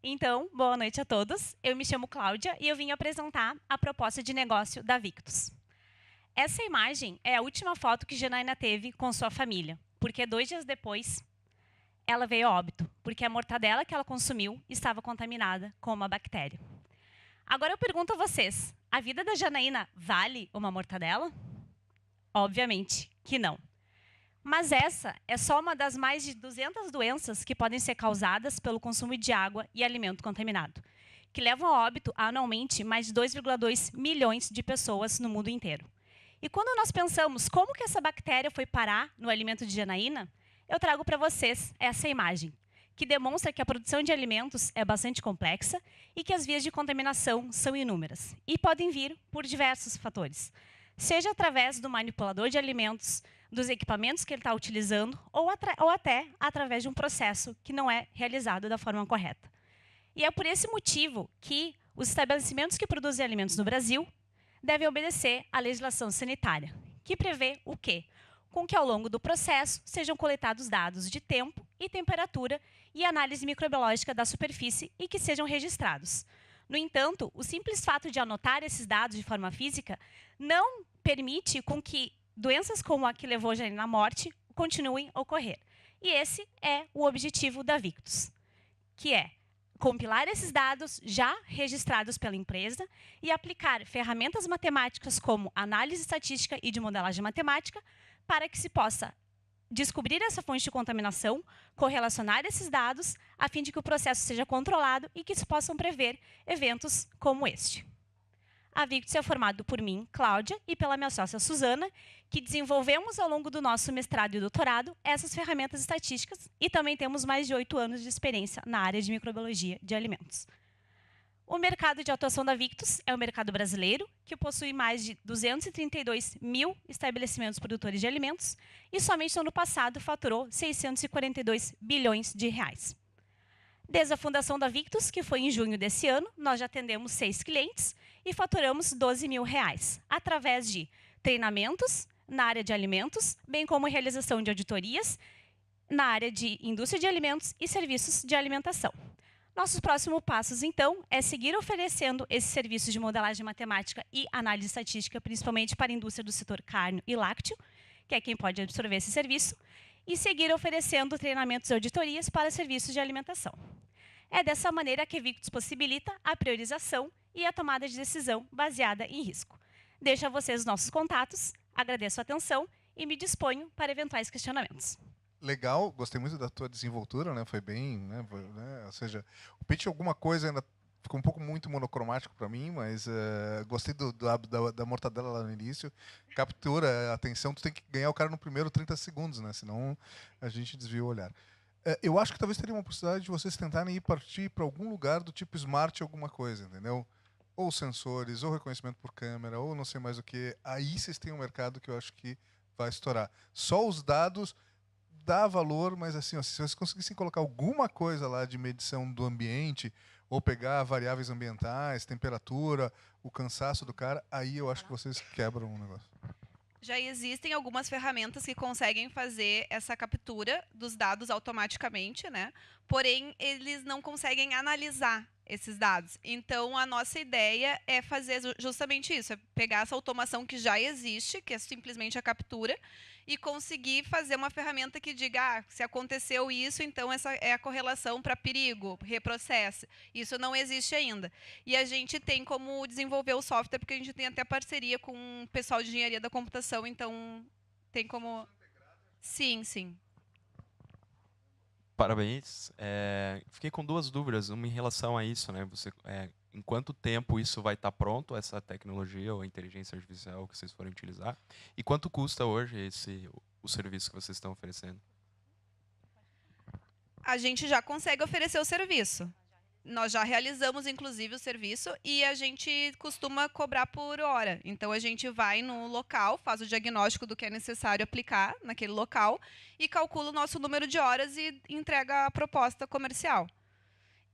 Então, boa noite a todos. Eu me chamo Cláudia e eu vim apresentar a proposta de negócio da Victus. Essa imagem é a última foto que Janaína teve com sua família, porque 2 dias depois ela veio a óbito, porque a mortadela que ela consumiu estava contaminada com uma bactéria. Agora eu pergunto a vocês, a vida da Janaína vale uma mortadela? Obviamente que não. Mas essa é só uma das mais de 200 doenças que podem ser causadas pelo consumo de água e alimento contaminado, que levam a óbito anualmente mais de 2,2 milhões de pessoas no mundo inteiro. E quando nós pensamos como que essa bactéria foi parar no alimento de Janaína, eu trago para vocês essa imagem, que demonstra que a produção de alimentos é bastante complexa e que as vias de contaminação são inúmeras e podem vir por diversos fatores, seja através do manipulador de alimentos, dos equipamentos que ele está utilizando ou até através de um processo que não é realizado da forma correta. E é por esse motivo que os estabelecimentos que produzem alimentos no Brasil devem obedecer à legislação sanitária, que prevê o quê? Com que ao longo do processo sejam coletados dados de tempo e temperatura e análise microbiológica da superfície e que sejam registrados. No entanto, o simples fato de anotar esses dados de forma física não permite com que doenças como a que levou a Janaína à morte continuem a ocorrer. E esse é o objetivo da Victus, que é compilar esses dados já registrados pela empresa e aplicar ferramentas matemáticas como análise estatística e de modelagem matemática para que se possa descobrir essa fonte de contaminação, correlacionar esses dados, a fim de que o processo seja controlado e que se possam prever eventos como este. A Victus é formado por mim, Cláudia, e pela minha sócia Suzana, que desenvolvemos ao longo do nosso mestrado e doutorado essas ferramentas estatísticas e também temos mais de 8 anos de experiência na área de microbiologia de alimentos. O mercado de atuação da Victus é o mercado brasileiro, que possui mais de 232 mil estabelecimentos produtores de alimentos e somente no ano passado faturou 642 bilhões de reais. Desde a fundação da Victus, que foi em junho desse ano, nós já atendemos 6 clientes e faturamos 12 mil reais, através de treinamentos na área de alimentos, bem como realização de auditorias na área de indústria de alimentos e serviços de alimentação. Nossos próximos passos, então, é seguir oferecendo esses serviços de modelagem matemática e análise estatística, principalmente para a indústria do setor carne e lácteo, que é quem pode absorver esse serviço, e seguir oferecendo treinamentos e auditorias para serviços de alimentação. É dessa maneira que a Victus possibilita a priorização e a tomada de decisão baseada em risco. Deixo a vocês os nossos contatos, agradeço a atenção e me disponho para eventuais questionamentos. Legal, gostei muito da tua desenvoltura, né? Foi bem, né? Ou seja, o pitch alguma coisa ainda ficou um pouco muito monocromático para mim, mas gostei da mortadela lá no início. Captura a atenção, tu tem que ganhar o cara no primeiro 30 segundos, né? Senão a gente desvia o olhar. Eu acho que talvez teria uma possibilidade de vocês tentarem partir para algum lugar do tipo smart alguma coisa, entendeu? Ou sensores, ou reconhecimento por câmera, ou não sei mais o que. Aí vocês têm um mercado que eu acho que vai estourar. Só os dados dá valor, mas assim, ó, se vocês conseguissem colocar alguma coisa lá de medição do ambiente, ou pegar variáveis ambientais, temperatura, o cansaço do cara, aí eu acho que vocês quebram o negócio. Já existem algumas ferramentas que conseguem fazer essa captura dos dados automaticamente, né? Porém, eles não conseguem analisar esses dados. Então, a nossa ideia é fazer justamente isso, é pegar essa automação que já existe, que é simplesmente a captura, e conseguir fazer uma ferramenta que diga, se aconteceu isso, então essa é a correlação para perigo, reprocesse. Isso não existe ainda. E a gente tem como desenvolver o software, porque a gente tem até parceria com o pessoal de engenharia da computação, então tem como... Sim, sim. Parabéns. Fiquei com 2 dúvidas, uma em relação a isso, né? Em quanto tempo isso vai estar pronto, essa tecnologia ou a inteligência artificial que vocês forem utilizar? E quanto custa hoje o serviço que vocês estão oferecendo? A gente já consegue oferecer o serviço. Nós já realizamos, inclusive, o serviço e a gente costuma cobrar por hora. Então, a gente vai no local, faz o diagnóstico do que é necessário aplicar naquele local e calcula o nosso número de horas e entrega a proposta comercial.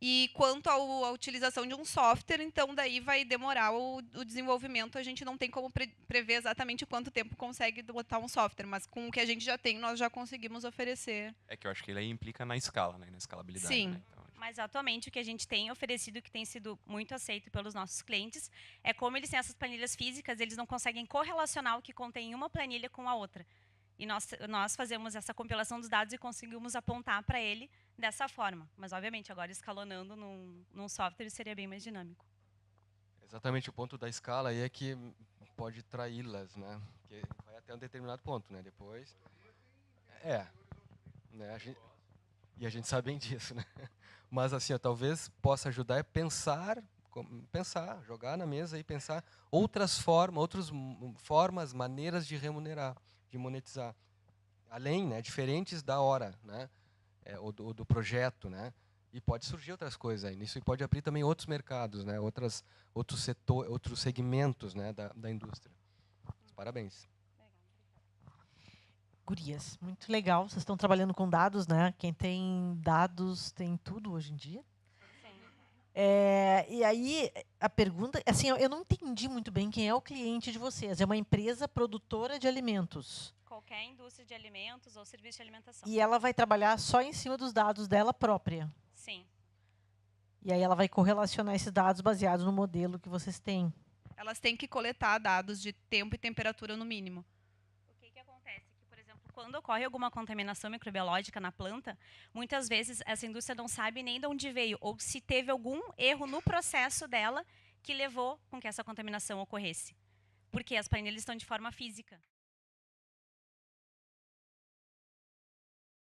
E quanto à utilização de um software, então, daí vai demorar o desenvolvimento. A gente não tem como prever exatamente quanto tempo consegue botar um software, mas com o que a gente já tem, nós já conseguimos oferecer. É que eu acho que ele aí implica na escala, né? Na escalabilidade. Sim. Né? Então, Mas atualmente o que a gente tem oferecido, que tem sido muito aceito pelos nossos clientes, é como eles têm essas planilhas físicas, eles não conseguem correlacionar o que contém uma planilha com a outra. E nós fazemos essa compilação dos dados e conseguimos apontar para ele dessa forma. Mas, obviamente, agora escalonando num software seria bem mais dinâmico. Exatamente, o ponto da escala aí é que pode traí-las, né? Porque vai até um determinado ponto, né? Depois... né? E a gente sabe bem disso, né? Mas, assim, ó, talvez possa ajudar a pensar, jogar na mesa e pensar outras formas, maneiras de remunerar, de monetizar. Além, né? Diferentes da hora, né? Ou do projeto, né? E pode surgir outras coisas aí. Isso pode abrir também outros mercados, né? Outros setores, outros segmentos, né? da indústria. Parabéns. Gurias, muito legal. Vocês estão trabalhando com dados, né? Quem tem dados tem tudo hoje em dia. E aí, a pergunta... Assim, eu não entendi muito bem quem é o cliente de vocês. É uma empresa produtora de alimentos. Qualquer indústria de alimentos ou serviço de alimentação. E ela vai trabalhar só em cima dos dados dela própria. Sim. E aí ela vai correlacionar esses dados baseados no modelo que vocês têm. Elas têm que coletar dados de tempo e temperatura no mínimo. O que acontece? Que, por exemplo, quando ocorre alguma contaminação microbiológica na planta, muitas vezes essa indústria não sabe nem de onde veio, ou se teve algum erro no processo dela que levou com que essa contaminação ocorresse. Porque as planilhas estão de forma física.